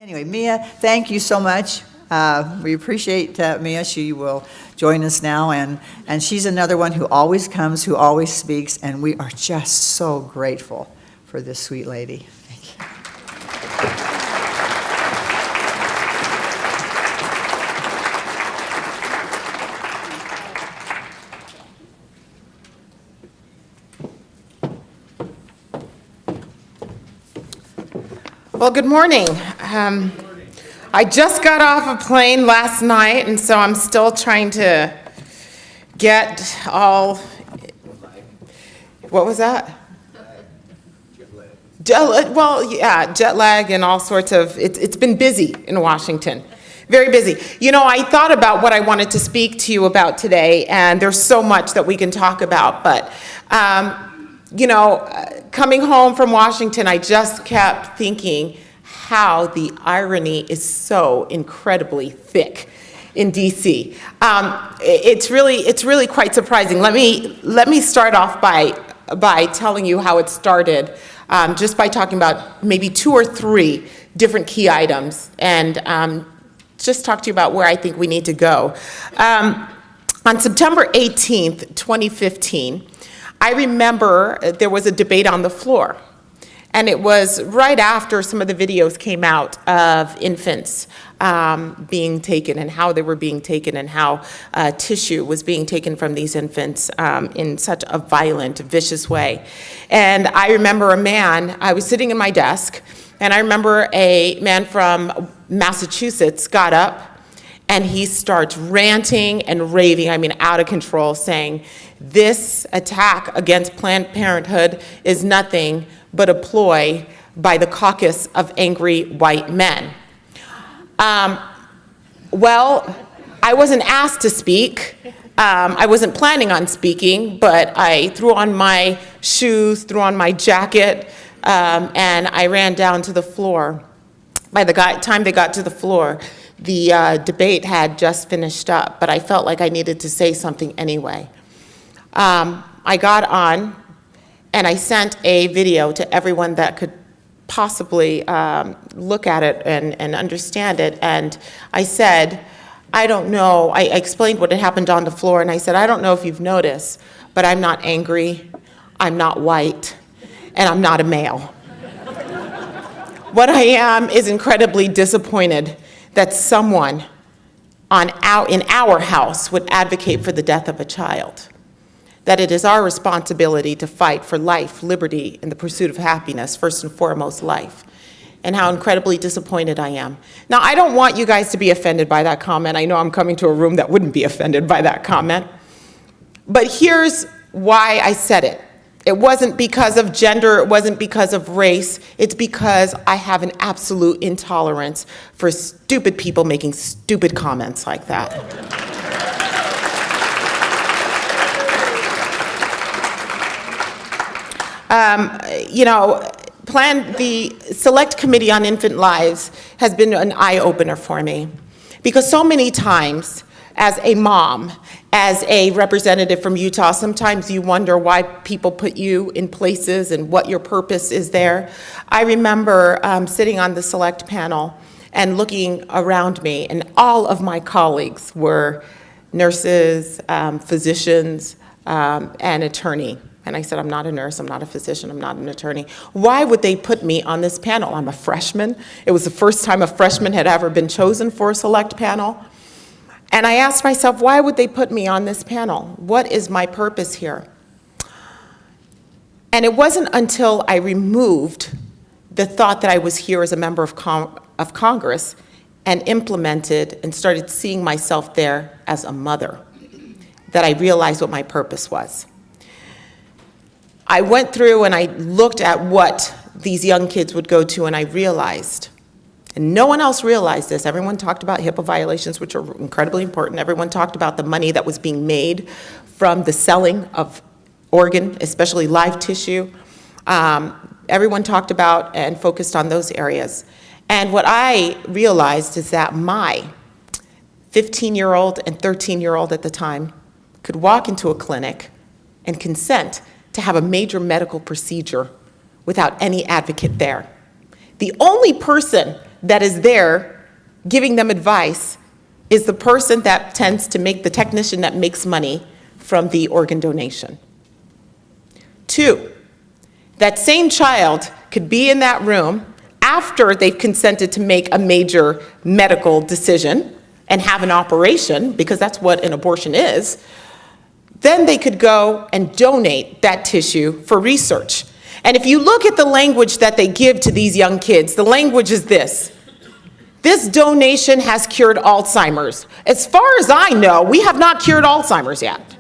Anyway, Mia, thank you so much. We appreciate Mia. She will join us now, and she's another one who always comes, who always speaks, and we are just so grateful for this sweet lady. Thank you. Well, good morning. I just got off a plane last night, and so I'm still trying to get all, what was that? Jet lag and all sorts of, it's been busy in Washington. Very busy. You know, I thought about what I wanted to speak to you about today, and there's so much that we can talk about, but coming home from Washington, I just kept thinking how the irony is so incredibly thick in DC. It's really quite surprising. Let me start off by telling you how it started, just by talking about maybe 2 or 3 different key items, and just talk to you about where I think we need to go. On September 18th, 2015, I remember there was a debate on the floor, and it was right after some of the videos came out of infants being taken and how they were being taken and how tissue was being taken from these infants in such a violent, vicious way. And I remember I was sitting in my desk, and I remember a man from Massachusetts got up, and he starts ranting and raving, out of control, saying, this attack against Planned Parenthood is nothing but a ploy by the caucus of angry white men. Well, I wasn't asked to speak. I wasn't planning on speaking, but I threw on my shoes, threw on my jacket, and I ran down to the floor. By the time they got to the floor, the debate had just finished up, but I felt like I needed to say something anyway. I got on, and I sent a video to everyone that could possibly look at it and understand it, and I said, I don't know, I explained what had happened on the floor, and I said, I don't know if you've noticed, but I'm not angry, I'm not white, and I'm not a male. What I am is incredibly disappointed that someone in our house would advocate for the death of a child. That it is our responsibility to fight for life, liberty, and the pursuit of happiness, first and foremost life, and how incredibly disappointed I am. Now, I don't want you guys to be offended by that comment. I know I'm coming to a room that wouldn't be offended by that comment. But here's why I said it. It wasn't because of gender, it wasn't because of race, it's because I have an absolute intolerance for stupid people making stupid comments like that. The Select Committee on Infant Lives has been an eye-opener for me, because so many times, as a mom, as a representative from Utah, sometimes you wonder why people put you in places and what your purpose is there. I remember sitting on the Select panel and looking around me, and all of my colleagues were nurses, physicians, and attorney. And I said, I'm not a nurse, I'm not a physician, I'm not an attorney. Why would they put me on this panel? I'm a freshman. It was the first time a freshman had ever been chosen for a Select panel. And I asked myself, why would they put me on this panel? What is my purpose here? And it wasn't until I removed the thought that I was here as a member of Congress and implemented and started seeing myself there as a mother that I realized what my purpose was. I went through and I looked at what these young kids would go to, and I realized, and no one else realized this. Everyone talked about HIPAA violations, which are incredibly important. Everyone talked about the money that was being made from the selling of organ, especially live tissue. Everyone talked about and focused on those areas. And what I realized is that my 15-year-old and 13-year-old at the time could walk into a clinic and consent to have a major medical procedure without any advocate there. The only person that is there giving them advice is the person that tends to make the technician that makes money from the organ donation. 2, that same child could be in that room after they've consented to make a major medical decision and have an operation, because that's what an abortion is. Then they could go and donate that tissue for research. And if you look at the language that they give to these young kids, the language is this: this donation has cured Alzheimer's. As far as I know, we have not cured Alzheimer's yet.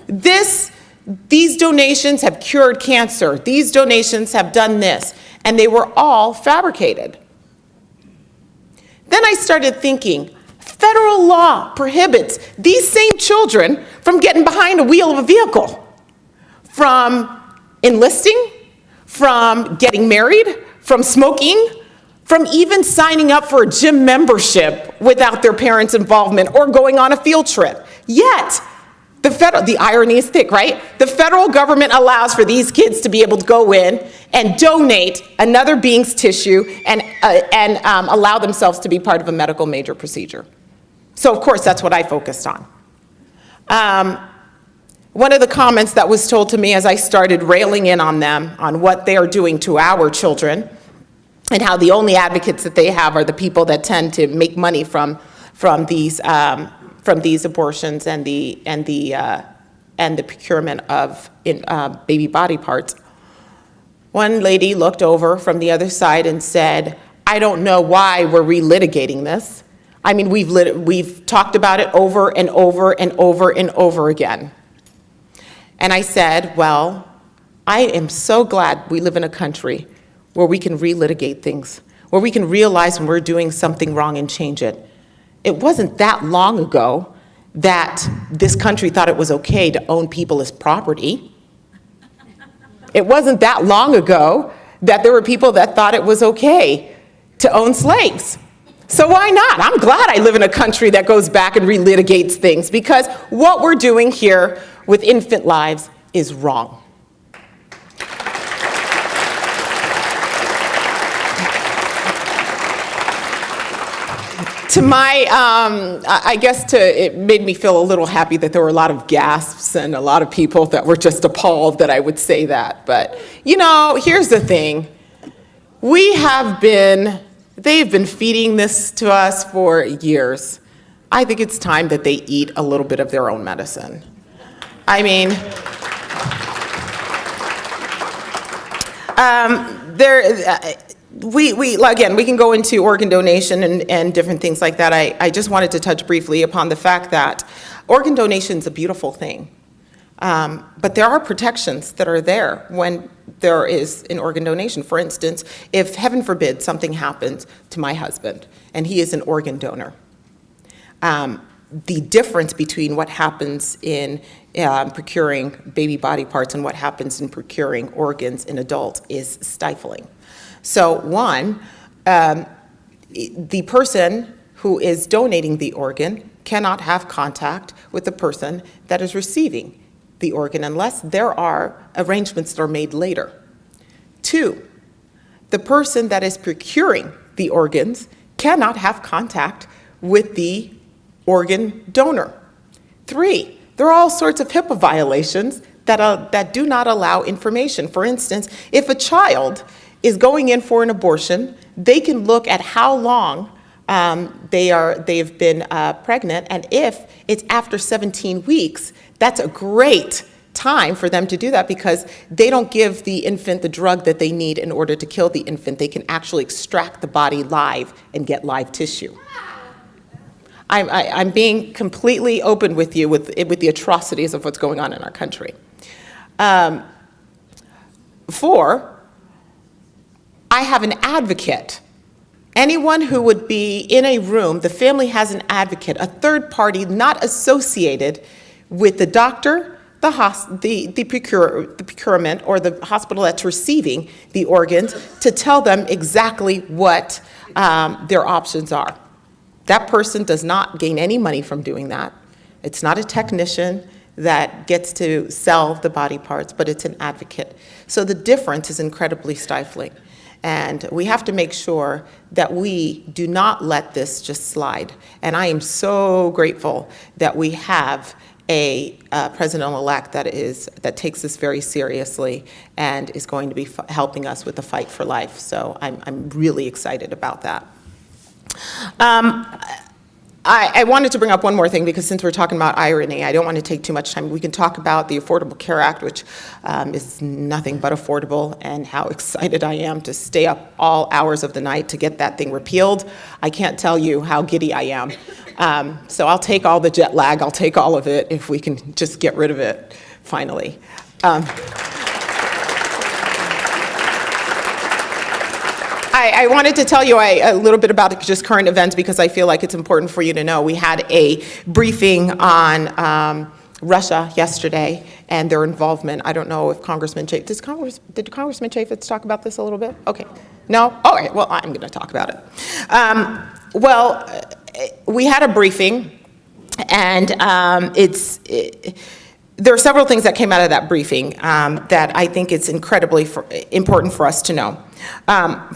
These donations have cured cancer. These donations have done this. And they were all fabricated. Then I started thinking, federal law prohibits these same children from getting behind a wheel of a vehicle, from enlisting, from getting married, from smoking, from even signing up for a gym membership without their parents' involvement or going on a field trip. Yet, the irony is thick, right? The federal government allows for these kids to be able to go in and donate another being's tissue and allow themselves to be part of a medical major procedure. So, of course, that's what I focused on. One of the comments that was told to me as I started railing in on them, on what they are doing to our children, and how the only advocates that they have are the people that tend to make money from these abortions and the procurement of baby body parts. One lady looked over from the other side and said, "I don't know why we're relitigating this. I mean, we've talked about it over and over and over and over again." And I said, well, I am so glad we live in a country where we can relitigate things, where we can realize when we're doing something wrong and change it. It wasn't that long ago that this country thought it was okay to own people as property. It wasn't that long ago that there were people that thought it was okay to own slaves. So why not? I'm glad I live in a country that goes back and relitigates things, because what we're doing here with infant lives is wrong. It made me feel a little happy that there were a lot of gasps and a lot of people that were just appalled that I would say that. But, here's the thing. They've been feeding this to us for years. I think it's time that they eat a little bit of their own medicine. I mean, we can go into organ donation and different things like that. I just wanted to touch briefly upon the fact that organ donation is a beautiful thing. But there are protections that are there when there is an organ donation. For instance, if, heaven forbid, something happens to my husband and he is an organ donor, the difference between what happens in procuring baby body parts and what happens in procuring organs in adults is stifling. So one, the person who is donating the organ cannot have contact with the person that is receiving the organ unless there are arrangements that are made later. 2, the person that is procuring the organs cannot have contact with the organ donor. 3, there are all sorts of HIPAA violations that do not allow information. For instance, if a child is going in for an abortion, they can look at how long they've been pregnant, and if it's after 17 weeks, that's a great time for them to do that, because they don't give the infant the drug that they need in order to kill the infant. They can actually extract the body live and get live tissue. I'm being completely open with you with the atrocities of what's going on in our country. 4, I have an advocate. Anyone who would be in a room, the family has an advocate, a third party not associated with the doctor, the procurement, or the hospital that's receiving the organs, to tell them exactly what their options are. That person does not gain any money from doing that. It's not a technician that gets to sell the body parts, but it's an advocate. So the difference is incredibly stifling. And we have to make sure that we do not let this just slide. And I am so grateful that we have a president-elect that takes this very seriously and is going to be helping us with the fight for life. So I'm really excited about that. I wanted to bring up one more thing, because since we're talking about irony, I don't want to take too much time. We can talk about the Affordable Care Act, which is nothing but affordable, and how excited I am to stay up all hours of the night to get that thing repealed. I can't tell you how giddy I am. So I'll take all the jet lag, I'll take all of it if we can just get rid of it, finally. I wanted to tell you a little bit about just current events, because I feel like it's important for you to know. We had a briefing on Russia yesterday and their involvement. I don't know if Congressman Chaffetz, did Congressman Chaffetz talk about this a little bit? Okay. No? All right. Well, I'm going to talk about it. We had a briefing, and there are several things that came out of that briefing that I think it's incredibly important for us to know.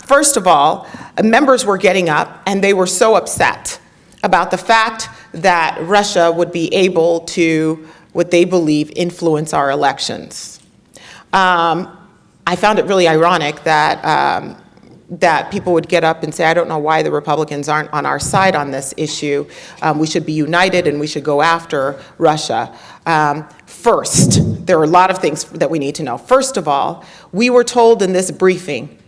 First of all, members were getting up and they were so upset about the fact that Russia would be able to, what they believe, influence our elections. I found it really ironic that that people would get up and say, I don't know why the Republicans aren't on our side on this issue. We should be united and we should go after Russia. First, there are a lot of things that we need to know. First of all, we were told in this briefing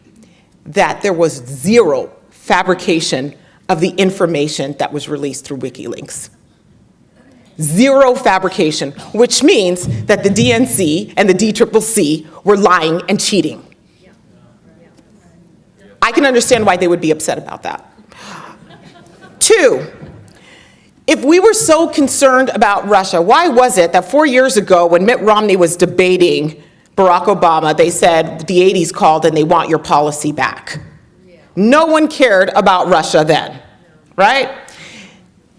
that there was zero fabrication of the information that was released through WikiLeaks. Zero fabrication, which means that the DNC and the DCCC were lying and cheating. I can understand why they would be upset about that. Two, if we were so concerned about Russia, why was it that 4 years ago when Mitt Romney was debating Barack Obama, they said the 80s called and they want your policy back? No one cared about Russia then, right?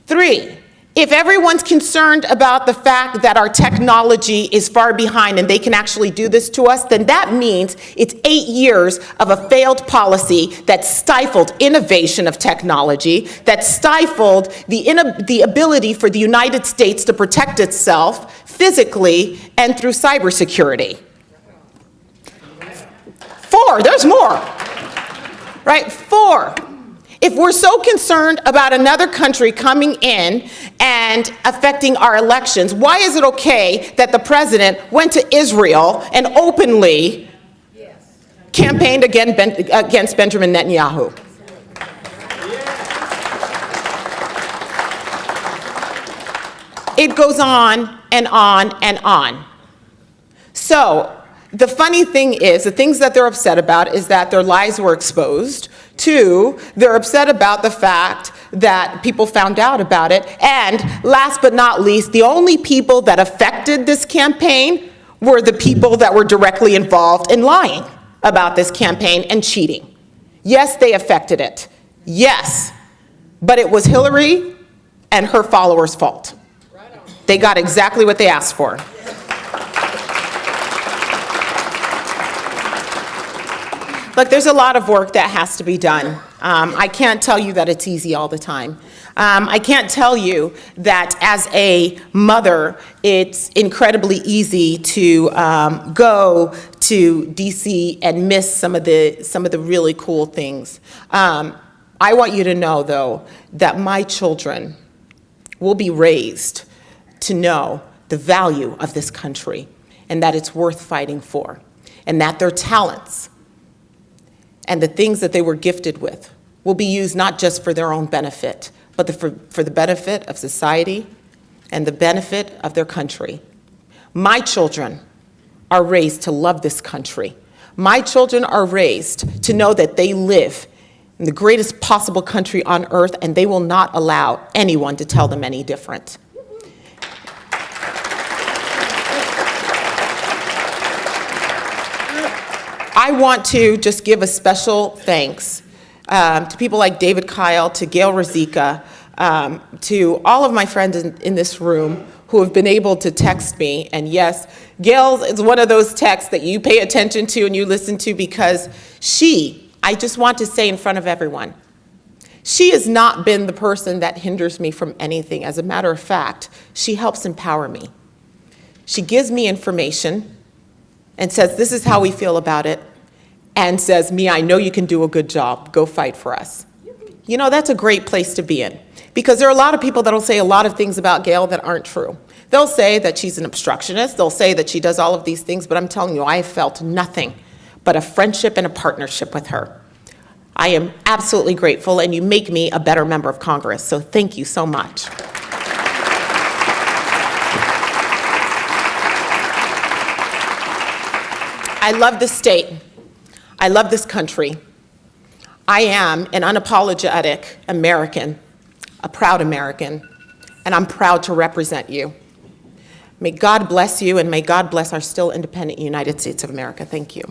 Three, if everyone's concerned about the fact that our technology is far behind and they can actually do this to us, then that means it's 8 years of a failed policy that stifled innovation of technology, that stifled the ability for the United States to protect itself physically and through cybersecurity. 4, there's more, right? 4. If we're so concerned about another country coming in and affecting our elections, why is it okay that the president went to Israel and openly campaigned against Benjamin Netanyahu? It goes on and on and on. So the funny thing is, the things that they're upset about is that their lies were exposed. 2, they're upset about the fact that people found out about it. And last but not least, the only people that affected this campaign were the people that were directly involved in lying about this campaign and cheating. Yes, they affected it. Yes. But it was Hillary and her followers' fault. They got exactly what they asked for. Look, there's a lot of work that has to be done. I can't tell you that it's easy all the time. I can't tell you that as a mother, it's incredibly easy to go to DC and miss some of the really cool things. I want you to know, though, that my children will be raised to know the value of this country and that it's worth fighting for, and that their talents and the things that they were gifted with will be used not just for their own benefit, but for the benefit of society and the benefit of their country. My children are raised to love this country. My children are raised to know that they live in the greatest possible country on earth, and they will not allow anyone to tell them any different. I want to just give a special thanks to people like David Kyle, to Gail Rosika, to all of my friends in this room who have been able to text me. And yes, Gail is one of those texts that you pay attention to and you listen to, because she I just want to say in front of everyone, she has not been the person that hinders me from anything. As a matter of fact, she helps empower me. She gives me information and says, this is how we feel about it, and says, Mia, I know you can do a good job. Go fight for us. You know, that's a great place to be in, because there are a lot of people that will say a lot of things about Gail that aren't true. They'll say that she's an obstructionist. They'll say that she does all of these things, but I'm telling you, I have felt nothing but a friendship and a partnership with her. I am absolutely grateful, and you make me a better member of Congress, so thank you so much. I love this state. I love this country. I am an unapologetic American, a proud American, and I'm proud to represent you. May God bless you, and may God bless our still independent United States of America. Thank you.